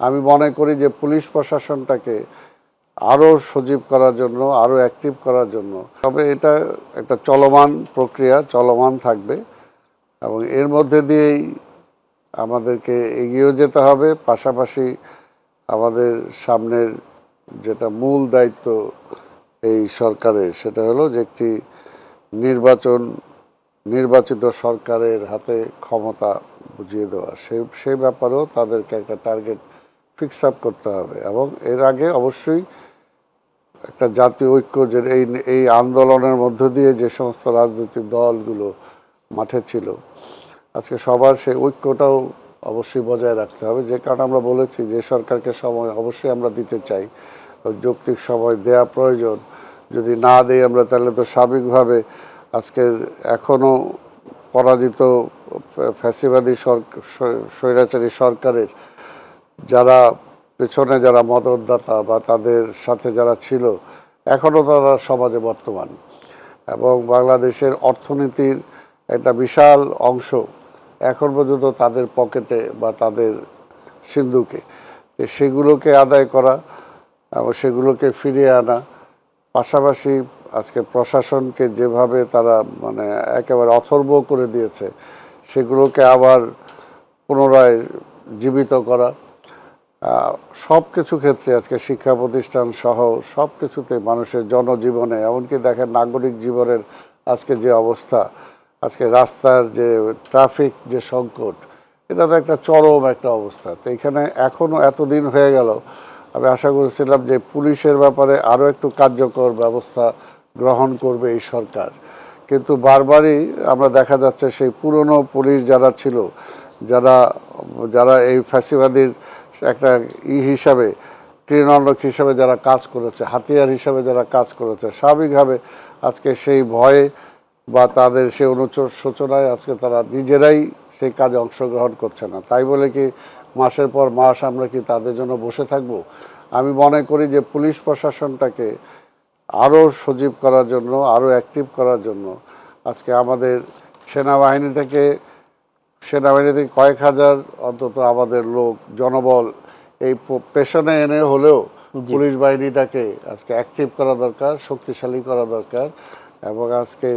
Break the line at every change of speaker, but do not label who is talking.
আমি মনে করি যে পুলিশ প্রশাসনটাকে আরও সজীব করার জন্য, আরও অ্যাক্টিভ করার জন্য। তবে এটা একটা চলমান প্রক্রিয়া, চলমান থাকবে এবং এর মধ্যে দিয়েই আমাদেরকে এগিয়েও যেতে হবে। পাশাপাশি আমাদের সামনের যেটা মূল দায়িত্ব এই সরকারের, সেটা হলো যে একটি নির্বাচিত সরকারের হাতে ক্ষমতা বুঝিয়ে দেওয়া। সেই ব্যাপারেও তাদেরকে একটা টার্গেট ফিক্স আপ করতে হবে এবং এর আগে অবশ্যই একটা জাতীয় ঐক্য, যে এই আন্দোলনের মধ্য দিয়ে যে সমস্ত রাজনৈতিক দলগুলো মাঠে ছিল, আজকে সবার সেই ঐক্যটাও অবশ্যই বজায় রাখতে হবে। যে কারণে আমরা বলেছি যে সরকারকে সময় অবশ্যই আমরা দিতে চাই, যৌক্তিক সময় দেয়া প্রয়োজন। যদি না দেই আমরা, তাহলে তো স্বাভাবিকভাবে আজকের এখনও পরাজিত ফ্যাসিবাদী স্বৈরাচারী সরকারের যারা পেছনে যারা মদতদাতা বা তাদের সাথে যারা ছিল, এখনও তারা সমাজে বর্তমান এবং বাংলাদেশের অর্থনীতির একটা বিশাল অংশ এখন পর্যন্ত তাদের পকেটে বা তাদের সিন্ধুকে। সেগুলোকে আদায় করা এবং সেগুলোকে ফিরিয়ে আনা, পাশাপাশি আজকে প্রশাসনকে যেভাবে তারা মানে একেবারে অথর্ব করে দিয়েছে, সেগুলোকে আবার পুনরায় জীবিত করা, সব কিছু ক্ষেত্রে আজকে শিক্ষা প্রতিষ্ঠান সহ সব কিছুতে মানুষের জনজীবনে, এমনকি দেখেন নাগরিক জীবনের আজকে যে অবস্থা, আজকে রাস্তার যে ট্রাফিক যে সংকট, এটা তো একটা চরম একটা অবস্থা। তো এখানে এখনও এতদিন হয়ে গেল, আমি আশা করেছিলাম যে পুলিশের ব্যাপারে আরও একটু কার্যকর ব্যবস্থা গ্রহণ করবে এই সরকার, কিন্তু বারবারই আমরা দেখা যাচ্ছে সেই পুরনো পুলিশ যারা ছিল, যারা এই ফ্যাসিবাদীর একটা হিসাবে, ক্রিমিনালক হিসাবে যারা কাজ করেছে, হাতিয়ার হিসাবে যারা কাজ করেছে, স্বাভাবিকভাবে আজকে সেই ভয়ে বা তাদের সেই অনুশোচনায় আজকে তারা নিজেরাই সেই কাজে অংশগ্রহণ করছে না। তাই বলে কি মাসের পর মাস আমরা কি তাদের জন্য বসে থাকব? আমি মনে করি যে পুলিশ প্রশাসনটাকে আরও সজীব করার জন্য, আরও অ্যাক্টিভ করার জন্য আজকে আমাদের সেনাবাহিনীতে কয়েক হাজার অন্তত আমাদের লোক, জনবল এই পেশনে এনে হলেও পুলিশ বাহিনীটাকে আজকে অ্যাক্টিভ করা দরকার, শক্তিশালী করা দরকার এবং আজকে